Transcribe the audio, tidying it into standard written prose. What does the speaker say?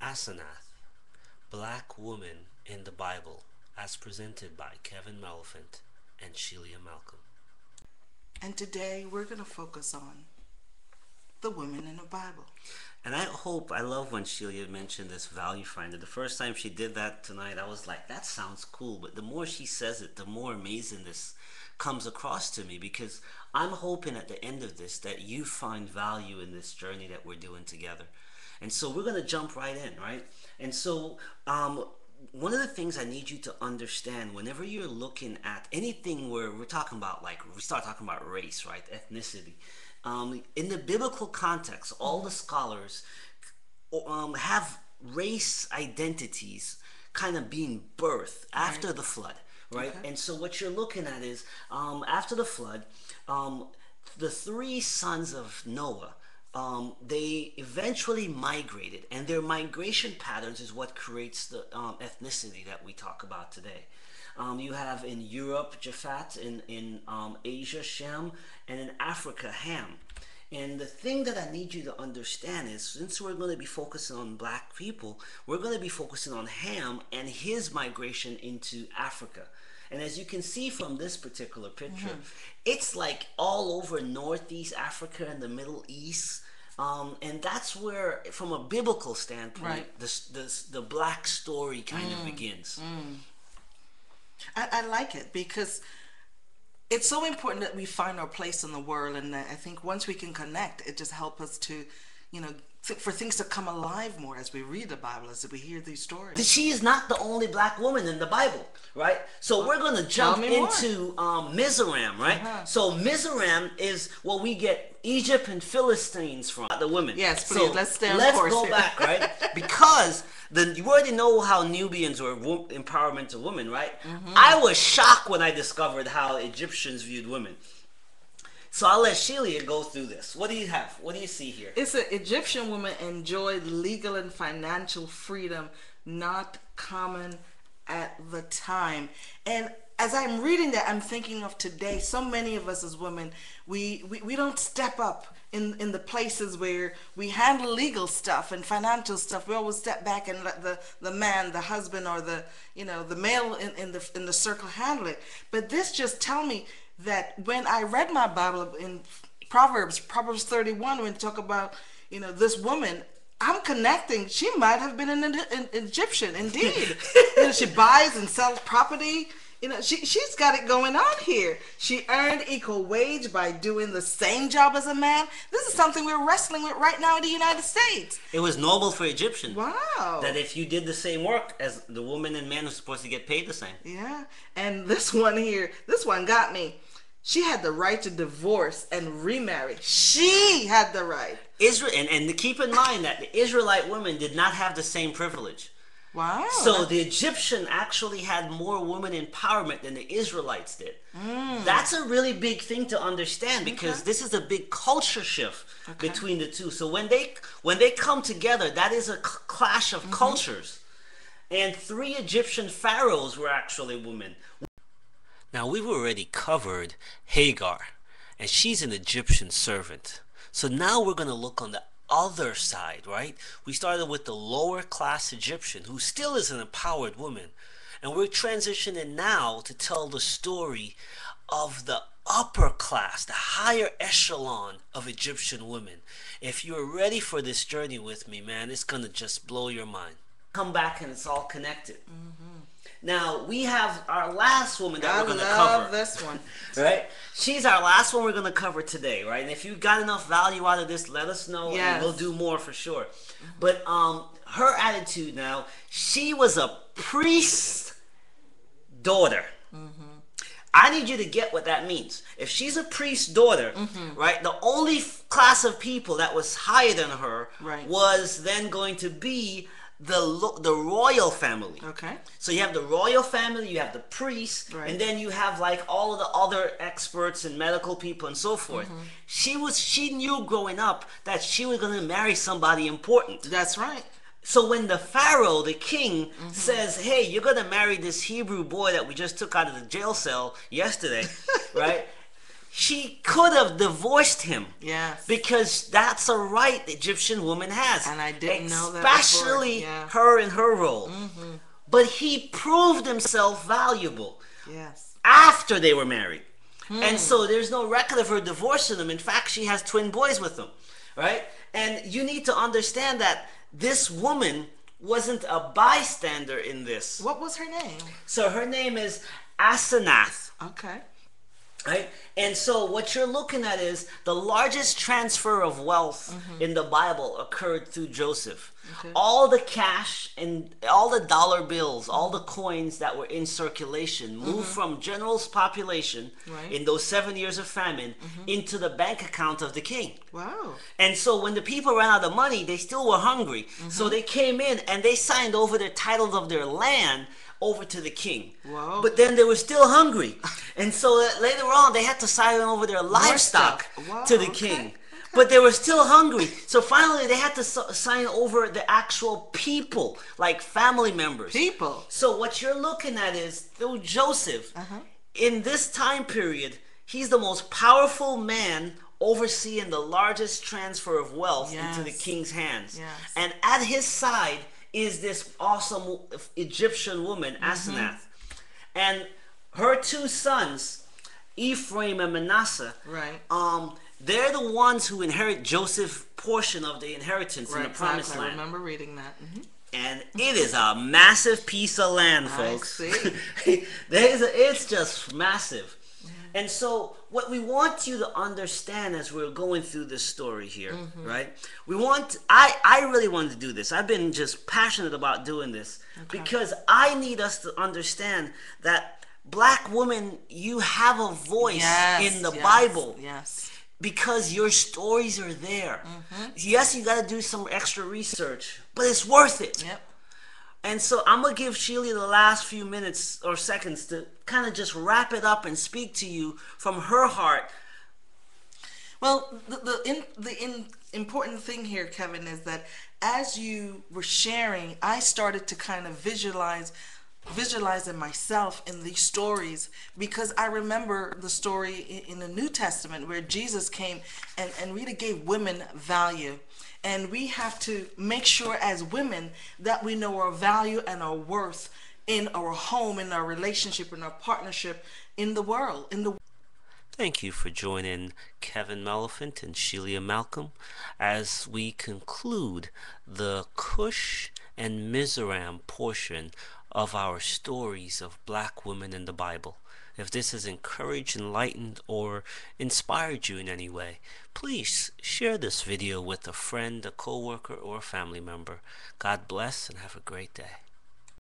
ASENATH, Black Woman in the Bible, as presented by Kevin Melliphant and Shelia Malcom. And today we're going to focus on the women in the Bible. And I love when Shelia mentioned this value finder. The first time she did that tonight, I was like, that sounds cool. But the more she says it, the more amazing this comes across to me, because I'm hoping at the end of this that you find value in this journey that we're doing together. And so we're going to jump right in, right? And so one of the things I need you to understand whenever you're looking at anything where we're talking about, like we start talking about race, right, ethnicity, in the biblical context, all the scholars have race identities kind of being birthed after the flood, right? Okay. And so what you're looking at is after the flood, the three sons of Noah, they eventually migrated, and their migration patterns is what creates the ethnicity that we talk about today. You have in Europe Japhet, in Asia Shem, and in Africa Ham. And the thing that I need you to understand is, since we're going to be focusing on black people, we're going to be focusing on Ham and his migration into Africa. And as you can see from this particular picture, it's like all over Northeast Africa and the Middle East. And that's where, from a biblical standpoint, the black story kind of begins. I like it because it's so important that we find our place in the world. And I think once we can connect, it just helps us to, for things to come alive more as we read the Bible, as we hear these stories. She is not the only black woman in the Bible, right? So we're going to jump into MIZRAIM, right? So MIZRAIM is what we get Egypt and Philistines from, the women. Yes, please, so let's stay on let's course go here. back, right? Because you already know how Nubians were empowerment of women, right? I was shocked when I discovered how Egyptians viewed women. So I'll let Shelia go through this. What do you have? What do you see here? It's an Egyptian woman enjoyed legal and financial freedom not common at the time. And as I'm reading that, I'm thinking of today. So many of us as women, we don't step up in the places where we handle legal stuff and financial stuff. We always step back and let the man, the husband, or the male in the circle handle it. But this just tell me that when I read my Bible in Proverbs 31, when it talk about this woman, I'm connecting. She might have been an Egyptian, indeed. She buys and sells property. She's got it going on here. She earned equal wage by doing the same job as a man. This is something we're wrestling with right now in the United States. It was normal for Egyptians. Wow. That if you did the same work as the woman and man, was supposed to get paid the same. Yeah. And this one here, this one got me. She had the right to divorce and remarry. She had the right. And keep in mind that the Israelite women did not have the same privilege. Wow. So the Egyptian actually had more women empowerment than the Israelites did. That's a really big thing to understand, because this is a big culture shift between the two. So when they come together, that is a clash of cultures. And 3 Egyptian pharaohs were actually women. Now, we've already covered Hagar, and she's an Egyptian servant. So now we're going to look on the other side, right? We started with the lower class Egyptian, who still is an empowered woman. And we're transitioning now to tell the story of the upper class, the higher echelon of Egyptian women. If you're ready for this journey with me, man, it's going to just blow your mind. Come back and it's all connected. Now, we have our last woman that we're going to cover. I love this one. Right? She's our last one we're going to cover today, right? And if you got enough value out of this, let us know, and we'll do more for sure. But her attitude now, she was a priest's daughter. I need you to get what that means. If she's a priest's daughter, right, the only class of people that was higher than her was then going to be the royal family. Okay. So you have the royal family, you have the priest, and then you have like all of the other experts and medical people and so forth. She knew growing up that she was going to marry somebody important. That's right. So when the pharaoh, the king, says, hey, you're going to marry this Hebrew boy that we just took out of the jail cell yesterday, right? she could have divorced him. Yes. Because that's a right the Egyptian woman has. And I didn't know that before. Especially Yeah. her in her role. But he proved himself valuable Yes. after they were married. And so there's no record of her divorcing him. In fact, she has twin boys with him. Right? And you need to understand that this woman wasn't a bystander in this. What was her name? So her name is ASENATH. Okay. Right? And so what you're looking at is the largest transfer of wealth in the Bible occurred through Joseph. Okay. All the cash and all the dollar bills, all the coins that were in circulation moved from general's population in those 7 years of famine into the bank account of the king. Wow. And so when the people ran out of money, they still were hungry. So they came in and they signed over their titles of their land over to the king. Wow. But then they were still hungry. And so later on, they had to sign over their livestock Wow, to the king. But they were still hungry. So finally, they had to sign over the actual people, like family members. People. So what you're looking at is, through Joseph, in this time period, he's the most powerful man overseeing the largest transfer of wealth into the king's hands. Yes. And at his side is this awesome Egyptian woman, Asenath. And her two sons, Ephraim and Manasseh, they're the ones who inherit Joseph's portion of the inheritance in the promised land. I remember reading that. And it is a massive piece of land, folks. I see. It's just massive. And so what we want you to understand as we're going through this story here, right? I really wanted to do this. I've been just passionate about doing this because I need us to understand that black women, you have a voice in the Bible. Yes. Because your stories are there. Yes, you got to do some extra research, but it's worth it. Yep. And so I'm going to give Shelia the last few minutes or seconds to kind of just wrap it up and speak to you from her heart. Well, the important thing here, Kevin, is that as you were sharing, I started to kind of visualizing myself in these stories, because I remember the story in the New Testament where Jesus came and really gave women value. And we have to make sure as women that we know our value and our worth in our home, in our relationship, in our partnership, in the world. Thank you for joining Kevin Melliphant and Shelia Malcom as we conclude the Cush and MIZRAIM portion of our stories of black women in the Bible. If this has encouraged, enlightened, or inspired you in any way, please share this video with a friend, a co-worker, or a family member. God bless and have a great day.